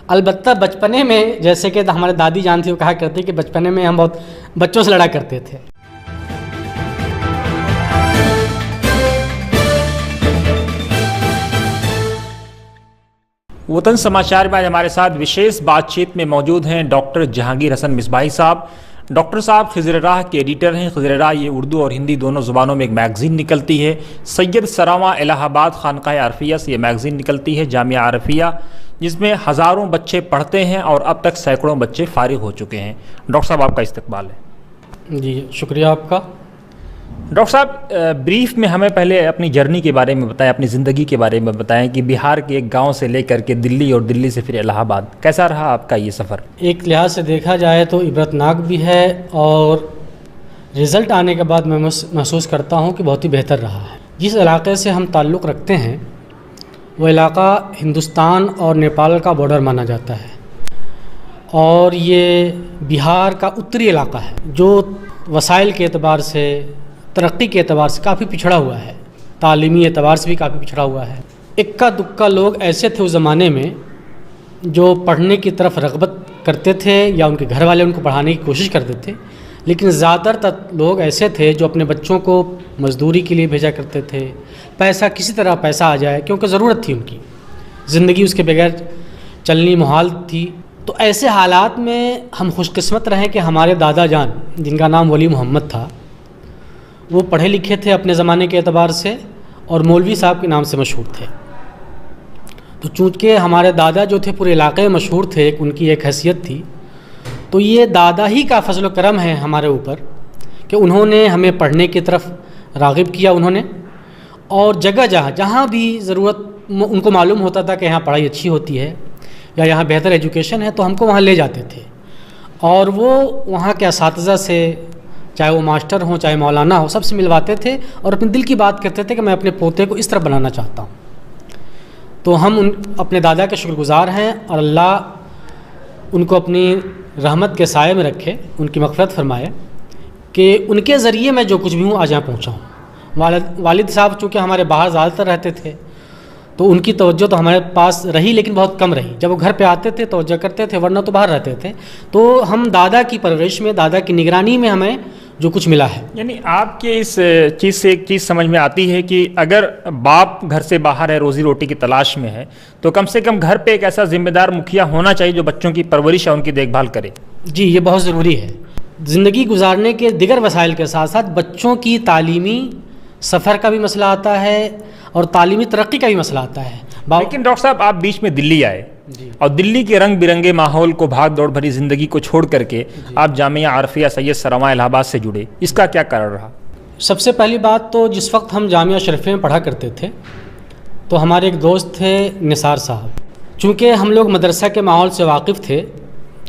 البتہ بچپنے میں جیسے کہ ہمارے دادی جان تھی وہ کہا کرتی کہ بچپنے میں ہم بہت بچوں سے لڑا کرتے تھے. وطن سماچار میں آج ہمارے ساتھ وشیش بات چیت میں موجود ہیں ڈاکٹر جہانگیر حسن مصباحی صاحب. ڈاکٹر صاحب خضر راہ کے ایڈیٹر ہیں. خضر راہ یہ اردو اور ہندی دونوں زبانوں میں ایک میگزین نکلتی ہے. سید سراواں الہ آباد خانقاہ عارفیہ سے یہ میگزین نکلتی ہے، جامعہ عارفیہ، جس میں ہزاروں بچے پڑھتے ہیں اور اب تک سینکڑوں بچے فارغ ہو چکے ہیں. ڈاکٹر صاحب آپ کا استقبال ہے. جی شکریہ آپ کا. ڈاکٹر صاحب بریف میں ہمیں پہلے اپنی جرنی کے بارے میں بتائیں، اپنی زندگی کے بارے میں بتائیں کہ بہار کے ایک گاؤں سے لے کر کے دلی اور دلی سے پھر الہ آباد کیسا رہا آپ کا یہ سفر؟ ایک لحاظ سے دیکھا جائے تو عبرتناک بھی ہے اور رزلٹ آنے کے بعد میں محسوس کرتا ہوں کہ بہت ہی بہتر رہا ہے. جس علاقے سے ہم تعلق رکھتے ہیں وہ علاقہ ہندوستان اور نیپال کا بارڈر مانا جاتا ہے اور یہ بہار کا اتری علاقہ ہے جو وسائل کے اعتبار سے، ترقی کے اعتبار سے کافی پچھڑا ہوا ہے، تعلیمی اعتبار سے بھی کافی پچھڑا ہوا ہے. اکا دکا لوگ ایسے تھے اس زمانے میں جو پڑھنے کی طرف رغبت کرتے تھے یا ان کے گھر والے ان کو پڑھانے کی کوشش کرتے تھے، لیکن زیادہ تر لوگ ایسے تھے جو اپنے بچوں کو مزدوری کے لیے بھیجا کرتے تھے. پیسہ کسی طرح پیسہ آ جائے کیونکہ ضرورت تھی، ان کی زندگی اس کے بغیر چلنی محال تھی. تو ایسے حالات میں ہم خوش قسمت رہے کہ ہمارے دادا جان جن کا نام ولی محمد تھا وہ پڑھے لکھے تھے اپنے زمانے کے اعتبار سے اور مولوی صاحب کے نام سے مشہور تھے. تو چونکہ ہمارے دادا جو تھے پورے علاقے میں مشہور تھے، ان کی ایک حیثیت تھی، تو یہ دادا ہی کا فضل و کرم ہے ہمارے اوپر کہ انہوں نے ہمیں پڑھنے کی طرف راغب کیا. انہوں نے اور جگہ جہاں بھی ضرورت ان کو معلوم ہوتا تھا کہ یہاں پڑھائی اچھی ہوتی ہے یا یہاں بہتر ایجوکیشن ہے تو ہم کو وہاں لے جاتے تھے اور وہ وہاں کے اساتذہ سے، چاہے وہ ماسٹر ہوں چاہے مولانا ہو، سب سے ملواتے تھے اور اپنے دل کی بات کرتے تھے کہ میں اپنے پوتے کو اس طرح بنانا چاہتا ہوں. تو ہم اپنے دادا کے شکر گزار ہیں اور اللہ ان کو اپنی رحمت کے سائے میں رکھے، ان کی مغفرت فرمائے کہ ان کے ذریعے میں جو کچھ بھی ہوں آج یہاں پہنچا ہوں. والد صاحب چونکہ ہمارے باہر زیادہ تر رہتے تھے تو ان کی توجہ تو ہمارے پاس رہی لیکن بہت کم رہی. جب وہ گھر پہ آتے تھے توجہ کرتے تھے، ورنہ تو باہر رہتے تھے. تو ہم دادا کی پرورش میں، دادا کی نگرانی میں ہمیں جو کچھ ملا ہے. یعنی آپ کے اس چیز سے ایک چیز سمجھ میں آتی ہے کہ اگر باپ گھر سے باہر ہے، روزی روٹی کی تلاش میں ہے، تو کم سے کم گھر پہ ایک ایسا ذمہ دار مکھیا ہونا چاہیے جو بچوں کی پرورش ہے، ان کی دیکھ بھال کرے. جی یہ بہت ضروری ہے. زندگی گزارنے کے دیگر وسائل کے ساتھ ساتھ بچوں کی تعلیمی سفر کا بھی مسئلہ آتا ہے اور تعلیمی ترقی کا بھی مسئلہ آتا ہے. لیکن ڈاکٹر صاحب آپ بیچ میں دلی آئے اور دلی کے رنگ برنگے ماحول کو، بھاگ دوڑ بھری زندگی کو چھوڑ کر کے آپ جامعہ عارفیہ سید سراواں الہ آباد سے جڑے، اس کا کیا کارن رہا؟ سب سے پہلی بات تو جس وقت ہم جامعہ شریفیہ میں پڑھا کرتے تھے تو ہمارے ایک دوست تھے نثار صاحب. چونکہ ہم لوگ مدرسہ کے ماحول سے واقف تھے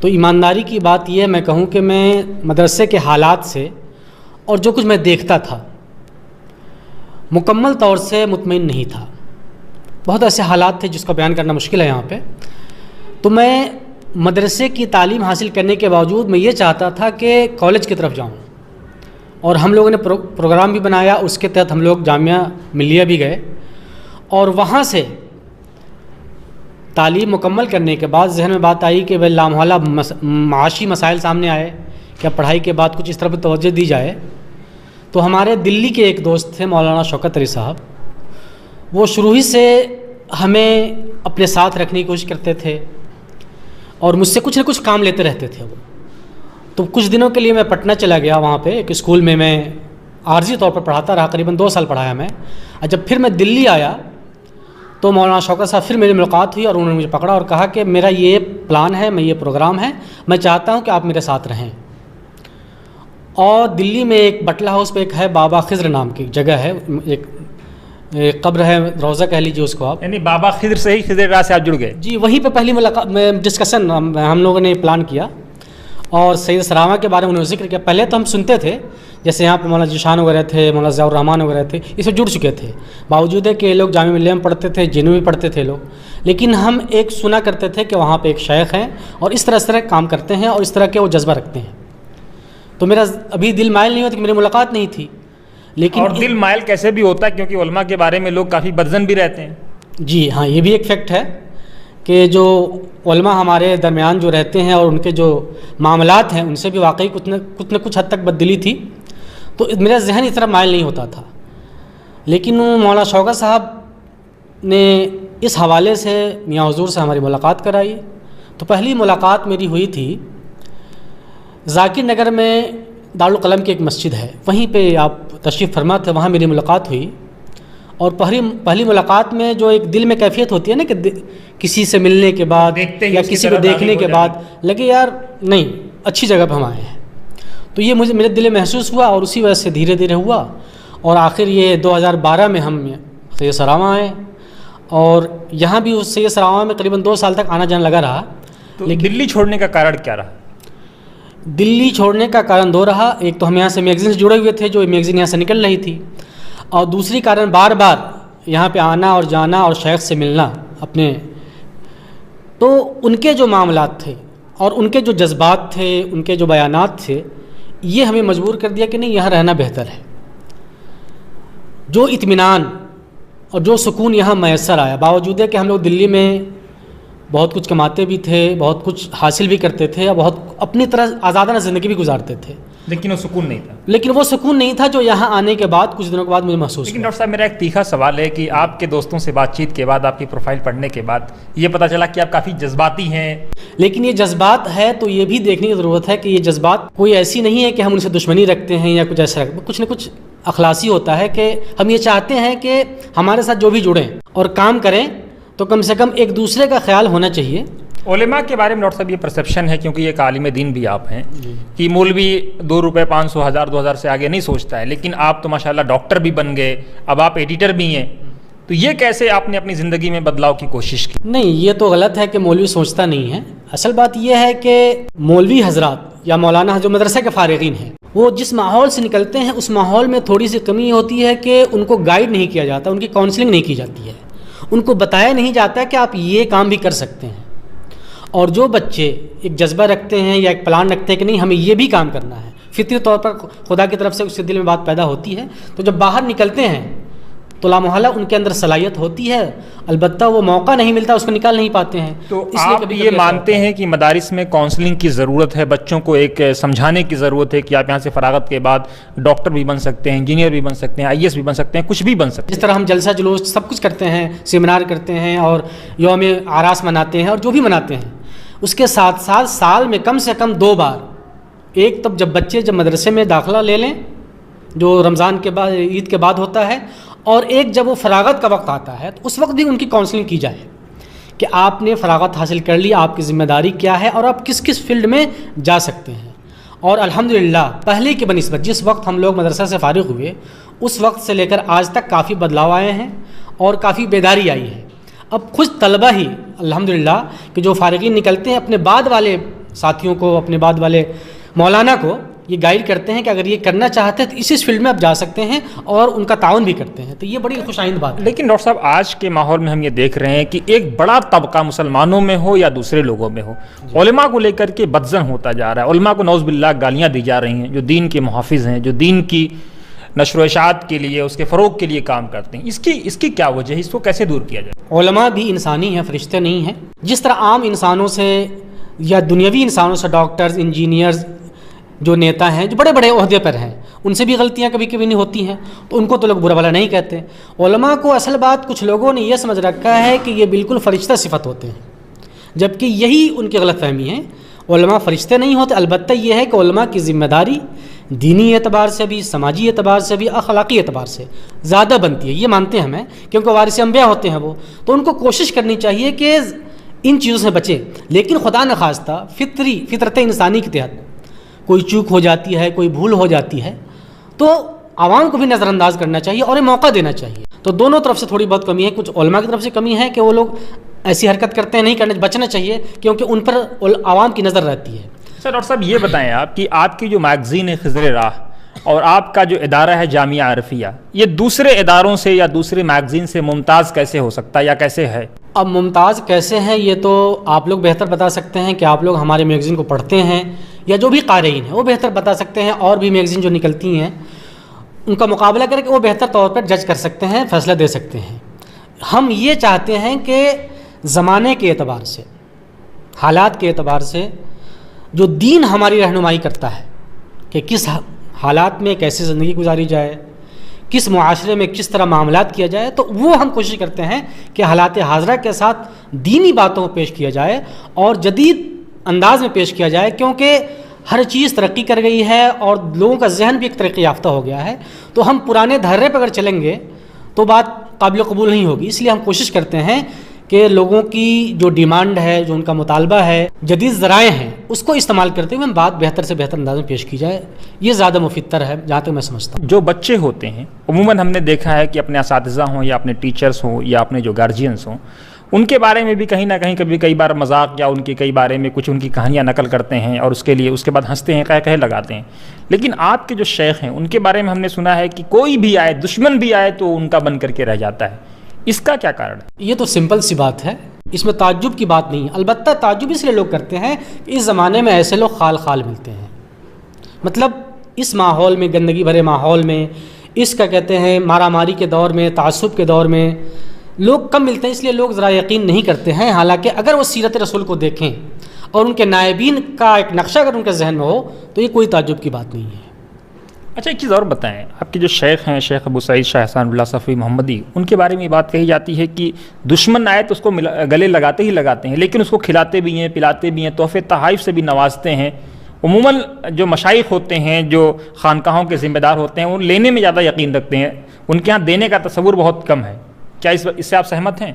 تو ایمانداری کی بات یہ میں کہوں کہ میں مدرسے کے حالات سے اور جو کچھ میں دیکھتا تھا مکمل طور سے مطمئن نہیں تھا. بہت ایسے حالات تھے جس کو بیان کرنا مشکل ہے یہاں پہ. تو میں مدرسے کی تعلیم حاصل کرنے کے باوجود میں یہ چاہتا تھا کہ کالج کی طرف جاؤں اور ہم لوگوں نے پروگرام بھی بنایا. اس کے تحت ہم لوگ جامعہ ملیہ بھی گئے اور وہاں سے تعلیم مکمل کرنے کے بعد ذہن میں بات آئی کہ لامحالہ معاشی مسائل سامنے آئے کہ پڑھائی کے بعد کچھ اس طرح توجہ دی جائے. تو ہمارے دلی کے ایک دوست تھے مولانا شوکت علی صاحب، وہ شروع ہی سے ہمیں اپنے ساتھ رکھنے کی کوشش کرتے تھے اور مجھ سے کچھ نہ کچھ کام لیتے رہتے تھے وہ. تو کچھ دنوں کے لیے میں پٹنہ چلا گیا. وہاں پہ ایک اسکول میں عارضی طور پر پڑھاتا رہا، قریباً 2 سال پڑھایا میں. اور جب پھر میں دلی آیا تو مولانا شوکت صاحب پھر میری ملاقات ہوئی اور انہوں نے مجھے پکڑا اور کہا کہ میرا یہ پلان ہے، میں یہ پروگرام ہے، میں چاہتا ہوں کہ آپ میرے ساتھ رہیں. اور دلی میں ایک بٹلہ ہاؤس پہ ایک ہے بابا خضر نام کی جگہ ہے، ایک قبر ہے، روضہ کہہ لیجیے اس کو آپ. یعنی بابا خضر سے ہی خضر راہ سے آپ جڑ گئے؟ جی وہیں پہ پہلی ملاقات میں ڈسکشن ہم لوگوں نے پلان کیا اور سید سراواں کے بارے میں انہوں نے ذکر کیا. پہلے تو ہم سنتے تھے، جیسے یہاں پہ مولانا جیشان وغیرہ تھے، مولانا ضیاء الرحمان وغیرہ تھے، اس سے جڑ چکے تھے. باوجود ہے کہ یہ لوگ جامعہ ملیہ میں پڑھتے تھے، جنوں میں پڑھتے تھے لوگ، لیکن ہم ایک سنا کرتے تھے کہ وہاں پہ ایک شیخ ہیں اور اس طرح کام کرتے ہیں اور اس طرح کے وہ جذبہ رکھتے ہیں. تو میرا ابھی دل مائل نہیں ہوتا کہ میری ملاقات نہیں تھی. لیکن اور دل مائل کیسے بھی ہوتا ہے کیونکہ علماء کے بارے میں لوگ کافی بدظن بھی رہتے ہیں. جی ہاں، یہ بھی ایک فیکٹ ہے کہ جو علماء ہمارے درمیان جو رہتے ہیں اور ان کے جو معاملات ہیں ان سے بھی واقعی کچھ نہ کچھ حد تک بدلی تھی، تو میرا ذہن اس طرح مائل نہیں ہوتا تھا. لیکن مولانا شوکت صاحب نے اس حوالے سے میاں حضور سے ہماری ملاقات کرائی. تو پہلی ملاقات میری ہوئی تھی ذاکر نگر میں دارالقلم کی ایک مسجد ہے، وہیں پہ آپ تشریف فرما تھے، وہاں میری ملاقات ہوئی. اور پہلی ملاقات میں جو ایک دل میں کیفیت ہوتی ہے نا کہ کسی سے ملنے کے بعد یا کسی کو دیکھنے کے بعد لگے یار نہیں اچھی جگہ پہ ہم آئے ہیں، تو یہ میرے دل میں محسوس ہوا اور اسی وجہ سے دھیرے دھیرے ہوا. اور آخر یہ 2012 میں ہم سید سراواں آئے اور یہاں بھی اس سید سراواں میں قریباً 2 سال تک آنا جانا لگا رہا. لیکن دلی چھوڑنے کا کارن کیا رہا؟ دلی چھوڑنے کا کارن 2 رہا. ایک تو ہم یہاں سے میگزین سے جڑے ہوئے تھے، جو میگزین یہاں سے نکل رہی تھی، اور دوسری کارن بار بار یہاں پہ آنا اور جانا اور شیخ سے ملنا اپنے. تو ان کے جو معاملات تھے اور ان کے جو جذبات تھے، ان کے جو بیانات تھے، یہ ہمیں مجبور کر دیا کہ نہیں یہاں رہنا بہتر ہے. جو اطمینان اور جو سکون یہاں میسر آیا، باوجود ہے کہ ہم لوگ دلی میں بہت کچھ کماتے بھی تھے، بہت کچھ حاصل بھی کرتے تھے اور بہت اپنی طرح آزادانہ زندگی بھی گزارتے تھے، لیکن وہ سکون نہیں تھا. لیکن وہ سکون نہیں تھا جو یہاں آنے کے بعد کچھ دنوں کے بعد مجھے محسوس لیکن ڈاکٹر صاحب میرا ایک تیکھا سوال ہے کہ آپ کے دوستوں سے بات چیت کے بعد، آپ کی پروفائل پڑھنے کے بعد یہ پتہ چلا کہ آپ کافی جذباتی ہیں. لیکن یہ جذبات ہے تو یہ بھی دیکھنے کی ضرورت ہے کہ یہ جذبات کوئی ایسی نہیں ہے کہ ہم ان سے دشمنی رکھتے ہیں یا کچھ ایسا رکھتے ہیں. کچھ نہ کچھ اخلاصی ہوتا ہے کہ ہم یہ چاہتے ہیں کہ ہمارے ساتھ جو بھی جڑیں اور کام کریں تو کم سے کم ایک دوسرے کا خیال ہونا چاہیے. علماء کے بارے میں ڈاکٹر صاحب یہ پرسیپشن ہے، کیونکہ ایک عالم دین بھی آپ ہیں، کہ مولوی 2 روپے 500 1000 2000 سے آگے نہیں سوچتا ہے، لیکن آپ تو ماشاءاللہ ڈاکٹر بھی بن گئے، اب آپ ایڈیٹر بھی ہیں، تو یہ کیسے آپ نے اپنی زندگی میں بدلاؤ کی کوشش کی؟ نہیں، یہ تو غلط ہے کہ مولوی سوچتا نہیں ہے. اصل بات یہ ہے کہ مولوی حضرات یا مولانا جو مدرسے کے فارغین ہیں، وہ جس ماحول سے نکلتے ہیں اس ماحول میں تھوڑی سی کمی ہوتی ہے کہ ان کو گائیڈ نہیں کیا جاتا، ان کی کاؤنسلنگ نہیں کی جاتی ہے، ان کو بتایا نہیں جاتا کہ آپ یہ کام بھی کر سکتے ہیں. اور جو بچے ایک جذبہ رکھتے ہیں یا ایک پلان رکھتے ہیں کہ نہیں ہمیں یہ بھی کام کرنا ہے، فطری طور پر خدا کی طرف سے اس کے دل میں بات پیدا ہوتی ہے، تو جب باہر نکلتے ہیں تو لامحالہ ان کے اندر صلاحیت ہوتی ہے، البتہ وہ موقع نہیں ملتا، اس کو نکال نہیں پاتے ہیں. تو آپ یہ مانتے ہیں کہ مدارس میں کاؤنسلنگ کی ضرورت ہے، بچوں کو ایک سمجھانے کی ضرورت ہے کہ آپ یہاں سے فراغت کے بعد ڈاکٹر بھی بن سکتے ہیں، انجینئر بھی بن سکتے ہیں، IAS بھی بن سکتے ہیں، کچھ بھی بن سکتے ہیں. جس طرح ہم جلسہ جلوس سب کچھ کرتے ہیں، سیمینار کرتے ہیں اور یوم آراس مناتے ہیں اور جو بھی مناتے ہیں، اس کے ساتھ ساتھ سال میں کم سے کم 2 بار، ایک تب جب بچے مدرسے میں داخلہ لے لیں جو رمضان کے بعد عید کے بعد ہوتا ہے، اور ایک جب وہ فراغت کا وقت آتا ہے تو اس وقت بھی ان کی کاؤنسلنگ کی جائے کہ آپ نے فراغت حاصل کر لی، آپ کی ذمہ داری کیا ہے اور آپ کس کس فیلڈ میں جا سکتے ہیں. اور الحمدللہ پہلے کی بنسبت جس وقت ہم لوگ مدرسہ سے فارغ ہوئے اس وقت سے لے کر آج تک کافی بدلاؤ آئے ہیں اور کافی بیداری آئی ہے. اب خود طلبہ ہی الحمدللہ کہ جو فارغین نکلتے ہیں اپنے بعد والے ساتھیوں کو، اپنے بعد والے مولانا کو یہ گائیڈ کرتے ہیں کہ اگر یہ کرنا چاہتے ہیں تو اس فیلڈ میں آپ جا سکتے ہیں اور ان کا تعاون بھی کرتے ہیں. تو یہ بڑی خوش آئند بات ہے. لیکن ڈاکٹر صاحب آج کے ماحول میں ہم یہ دیکھ رہے ہیں کہ ایک بڑا طبقہ مسلمانوں میں ہو یا دوسرے لوگوں میں ہو، علماء کو لے کر کے بدظن ہوتا جا رہا ہے. علماء کو نعوذ باللہ گالیاں دی جا رہی ہیں، جو دین کے محافظ ہیں، جو دین کی نشر و اشاعت کے لیے، اس کے فروغ کے لیے کام کرتے ہیں. اس کی کیا وجہ ہے؟ اس کو کیسے دور کیا جائے؟ علماء بھی انسانی ہیں، فرشتے نہیں ہیں. جس طرح عام انسانوں سے یا دنیاوی انسانوں سے ڈاکٹرز، انجینئرز، جو نیتا ہیں، جو بڑے بڑے عہدے پر ہیں، ان سے بھی غلطیاں کبھی کبھی نہیں ہوتی ہیں، تو ان کو تو لوگ برا بھلا نہیں کہتے. علماء کو اصل بات کچھ لوگوں نے یہ سمجھ رکھا ہے کہ یہ بالکل فرشتہ صفت ہوتے ہیں، جبکہ یہی ان کی غلط فہمی ہے. علماء فرشتے نہیں ہوتے. البتہ یہ ہے کہ علماء کی ذمہ داری دینی اعتبار سے بھی، سماجی اعتبار سے بھی، اخلاقی اعتبار سے زیادہ بنتی ہے. یہ مانتے ہیں ہمیں، کیونکہ وارث انبیاء ہوتے ہیں وہ، تو ان کو کوشش کرنی چاہیے کہ ان چیزوں سے بچے. لیکن خدا نخواستہ فطرت انسانی کے تحت کوئی چوک ہو جاتی ہے، کوئی بھول ہو جاتی ہے، تو عوام کو بھی نظر انداز کرنا چاہیے اور ایک موقع دینا چاہیے. تو دونوں طرف سے تھوڑی بہت کمی ہے. کچھ علماء کی طرف سے کمی ہے کہ وہ لوگ ایسی حرکت کرتے ہیں، نہیں کرنے، بچنا چاہیے کیونکہ ان پر عوام کی نظر رہتی ہے. سر ڈاکٹر صاحب یہ بتائیں آپ کہ آپ کی جو میگزین ہے خضر راہ اور آپ کا جو ادارہ ہے جامعہ عرفیہ، یہ دوسرے اداروں سے یا دوسرے میگزین سے ممتاز کیسے ہو سکتا ہے یا کیسے ہے؟ اب ممتاز کیسے ہیں یہ تو آپ لوگ بہتر بتا سکتے ہیں کہ آپ لوگ ہمارے میگزین کو پڑھتے ہیں یا جو بھی قارئین ہیں وہ بہتر بتا سکتے ہیں. اور بھی میگزین جو نکلتی ہیں ان کا مقابلہ کر کے وہ بہتر طور پر جج کر سکتے ہیں، فیصلہ دے سکتے ہیں. ہم یہ چاہتے ہیں کہ زمانے کے اعتبار سے، حالات کے اعتبار سے جو دین ہماری رہنمائی کرتا ہے کہ کس حالات میں کیسے زندگی گزاری جائے، کس معاشرے میں کس طرح معاملات کیا جائے، تو وہ ہم کوشش کرتے ہیں کہ حالات حاضرہ کے ساتھ دینی باتوں کو پیش کیا جائے اور جدید انداز میں پیش کیا جائے، کیونکہ ہر چیز ترقی کر گئی ہے اور لوگوں کا ذہن بھی ایک ترقی یافتہ ہو گیا ہے، تو ہم پرانے دھرے پہ اگر چلیں گے تو بات قابل قبول نہیں ہوگی۔ اس لیے ہم کوشش کرتے ہیں کہ لوگوں کی جو ڈیمانڈ ہے، جو ان کا مطالبہ ہے، جدید ذرائع ہیں، اس کو استعمال کرتے ہوئے ہم بات بہتر سے بہتر انداز میں پیش کی جائے، یہ زیادہ مفید تر ہے جہاں تک میں سمجھتا ہوں۔ جو بچے ہوتے ہیں عموماً ہم نے دیکھا ہے کہ اپنے اساتذہ ہوں یا اپنے ٹیچرز ہوں یا اپنے جو گارجینس ہوں، ان کے بارے میں بھی کہیں نہ کہیں کئی بار مذاق یا ان کے کئی بارے میں کچھ ان کی کہانیاں نقل کرتے ہیں اور اس کے بعد ہنستے ہیں، کہہ لگاتے ہیں۔ لیکن آپ کے جو شیخ ہیں ان کے بارے میں ہم نے سنا ہے کہ کوئی بھی آئے، دشمن بھی آئے تو ان کا بن کر کے رہ جاتا ہے، اس کا کیا کارن ہے؟ یہ تو سمپل سی بات ہے، اس میں تعجب کی بات نہیں ہے۔ البتہ تعجب اس لیے لوگ کرتے ہیں کہ اس زمانے میں ایسے لوگ خال خال ملتے ہیں، مطلب اس ماحول میں، گندگی بھرے ماحول میں، اس کا کہتے ہیں مارا ماری کے دور میں، تعصب کے دور میں لوگ کم ملتے ہیں، اس لیے لوگ ذرا یقین نہیں کرتے ہیں۔ حالانکہ اگر وہ سیرت رسول کو دیکھیں اور ان کے نائبین کا ایک نقشہ اگر ان کے ذہن میں ہو تو یہ کوئی تعجب کی بات نہیں ہے۔ اچھا ایک چیز اور بتائیں، آپ کے جو شیخ ہیں شیخ ابو سعید شاہ احسان اللہ صفوی محمدی، ان کے بارے میں یہ بات کہی جاتی ہے کہ دشمن آئے تو اس کو گلے لگاتے ہی لگاتے ہیں، لیکن اس کو کھلاتے بھی ہیں، پلاتے بھی ہیں، تحفے تحائف سے بھی نوازتے ہیں۔ عموماً جو مشائخ ہوتے ہیں، جو خانقاہوں کے ذمہ دار ہوتے ہیں، وہ لینے میں زیادہ یقین رکھتے ہیں، ان کے ہاں دینے کا تصور بہت کم ہے۔ کیا اس سے آپ سہمت ہیں؟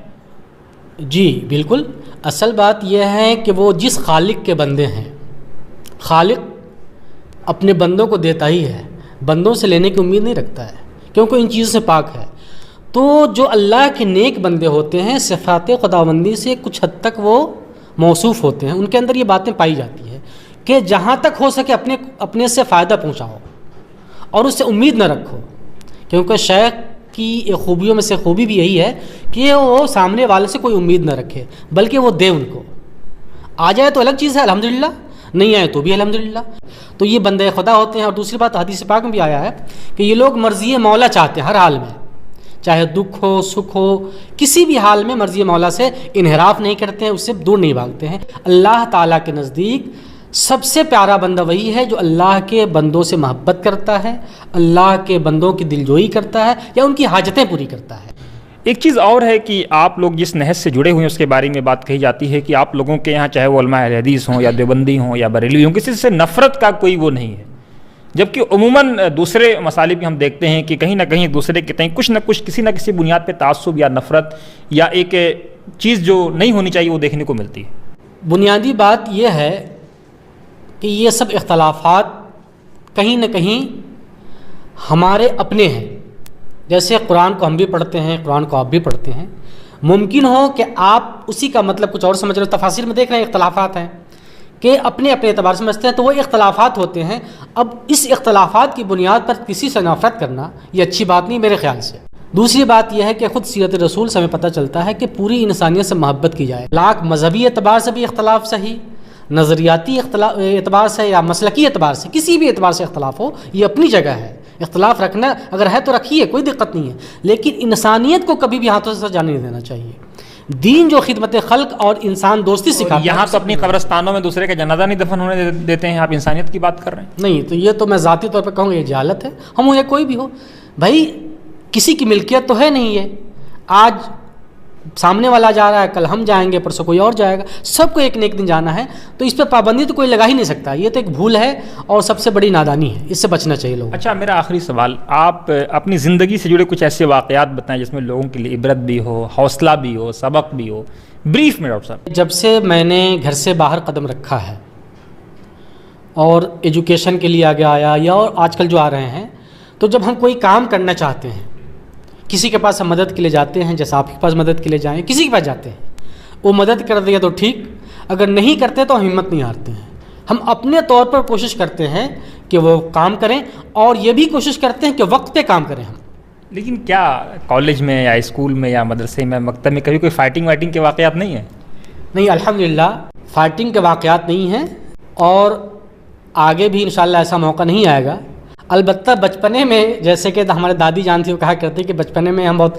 جی بالکل، اصل بات یہ ہے کہ وہ جس خالق کے بندے ہیں، خالق اپنے بندوں کو دیتا ہی ہے، بندوں سے لینے کی امید نہیں رکھتا ہے کیونکہ ان چیزوں سے پاک ہے۔ تو جو اللہ کے نیک بندے ہوتے ہیں صفات خداوندی سے کچھ حد تک وہ موصوف ہوتے ہیں، ان کے اندر یہ باتیں پائی جاتی ہیں کہ جہاں تک ہو سکے اپنے سے فائدہ پہنچاؤ اور اس سے امید نہ رکھو، کیونکہ شیخ کی خوبیوں میں سے خوبی بھی یہی ہے کہ وہ سامنے والے سے کوئی امید نہ رکھے بلکہ وہ دے، ان کو آ جائے تو الگ چیز ہے الحمدللہ، نہیں آئے تو بھی الحمدللہ۔ تو یہ بندے خدا ہوتے ہیں۔ اور دوسری بات حدیث پاک میں بھی آیا ہے کہ یہ لوگ مرضی مولا چاہتے ہیں ہر حال میں، چاہے دکھ ہو سکھ ہو، کسی بھی حال میں مرضی مولا سے انحراف نہیں کرتے ہیں، اس سے دور نہیں بھاگتے ہیں۔ اللہ تعالیٰ کے نزدیک سب سے پیارا بندہ وہی ہے جو اللہ کے بندوں سے محبت کرتا ہے، اللہ کے بندوں کی دلجوئی کرتا ہے یا ان کی حاجتیں پوری کرتا ہے۔ ایک چیز اور ہے کہ آپ لوگ جس نہج سے جڑے ہوئے ہیں اس کے بارے میں بات کہی جاتی ہے کہ آپ لوگوں کے یہاں چاہے وہ علماء اہل حدیث ہوں یا دیوبندی ہوں یا بریلوی ہوں، کسی سے نفرت کا کوئی وہ نہیں ہے، جبکہ عموماً دوسرے مسالے بھی ہم دیکھتے ہیں کہ کہیں نہ کہیں ایک دوسرے کے تئیں کچھ نہ کچھ کسی نہ کسی بنیاد پہ تعصب یا نفرت یا ایک چیز جو نہیں ہونی چاہیے وہ دیکھنے کو ملتی ہے۔ بنیادی بات یہ ہے کہ یہ سب اختلافات کہیں نہ کہیں ہمارے اپنے ہیں، جیسے قرآن کو ہم بھی پڑھتے ہیں، قرآن کو آپ بھی پڑھتے ہیں، ممکن ہو کہ آپ اسی کا مطلب کچھ اور سمجھ رہے ہو، تفاسیر میں دیکھ رہے ہیں اختلافات ہیں کہ اپنے اعتبار سے سمجھتے ہیں، تو وہ اختلافات ہوتے ہیں۔ اب اس اختلافات کی بنیاد پر کسی سے نفرت کرنا یہ اچھی بات نہیں میرے خیال سے۔ دوسری بات یہ ہے کہ خود سیرت رسول سے ہمیں پتہ چلتا ہے کہ پوری انسانیت سے محبت کی جائے، لاکھ مذہبی اعتبار سے بھی اختلاف صحیح، نظریاتی اعتبار سے یا مسلکی اعتبار سے، کسی بھی اعتبار سے اختلاف ہو، یہ اپنی جگہ ہے، اختلاف رکھنا اگر ہے تو رکھیے، کوئی دقت نہیں ہے، لیکن انسانیت کو کبھی بھی ہاتھوں سے جانے نہیں دینا چاہیے۔ دین جو خدمت خلق اور انسان دوستی سکھاتا ہے، یہاں تو اپنی قبرستانوں میں دوسرے کا جنازہ نہیں دفن ہونے دیتے ہیں، آپ انسانیت کی بات کر رہے ہیں؟ نہیں، تو یہ تو میں ذاتی طور پہ کہوں گا یہ جہالت ہے، ہم ہو یا کوئی بھی ہو، بھائی کسی کی ملکیت تو ہے نہیں، یہ آج سامنے والا جا رہا ہے، کل ہم جائیں گے، پرسوں کوئی اور جائے گا، سب کو ایک نہ ایک دن جانا ہے، تو اس پہ پابندی تو کوئی لگا ہی نہیں سکتا، یہ تو ایک بھول ہے اور سب سے بڑی نادانی ہے، اس سے بچنا چاہیے لوگوں۔ اچھا میرا آخری سوال، آپ اپنی زندگی سے جڑے کچھ ایسے واقعات بتائیں جس میں لوگوں کے لیے عبرت بھی ہو، حوصلہ بھی ہو، سبق بھی ہو، بریف میں ڈاکٹر صاحب۔ جب سے میں نے گھر سے باہر قدم رکھا ہے اور ایجوکیشن کے لیے آگے آیا یا اور آج کل جو آ رہے ہیں، تو جب ہم کوئی کام کرنا چاہتے ہیں، کسی کے پاس ہم مدد کے لیے جاتے ہیں، جیسا آپ کے پاس مدد کے لیے جائیں، کسی کے پاس جاتے ہیں، وہ مدد کر دیا تو ٹھیک، اگر نہیں کرتے تو ہمت نہیں ہارتے ہیں، ہم اپنے طور پر کوشش کرتے ہیں کہ وہ کام کریں اور یہ بھی کوشش کرتے ہیں کہ وقت پہ کام کریں ہم۔ لیکن کیا کالج میں یا اسکول میں یا مدرسے میں مکتب میں کبھی کوئی فائٹنگ کے واقعات نہیں ہیں؟ نہیں، الحمدللہ فائٹنگ کے واقعات نہیں ہیں اور آگے بھی انشاءاللہ ایسا موقع نہیں آئے گا۔ البتہ بچپنے میں، جیسے کہ ہمارے دادی جان تھی، وہ کہا کرتی کہ بچپنے میں ہم بہت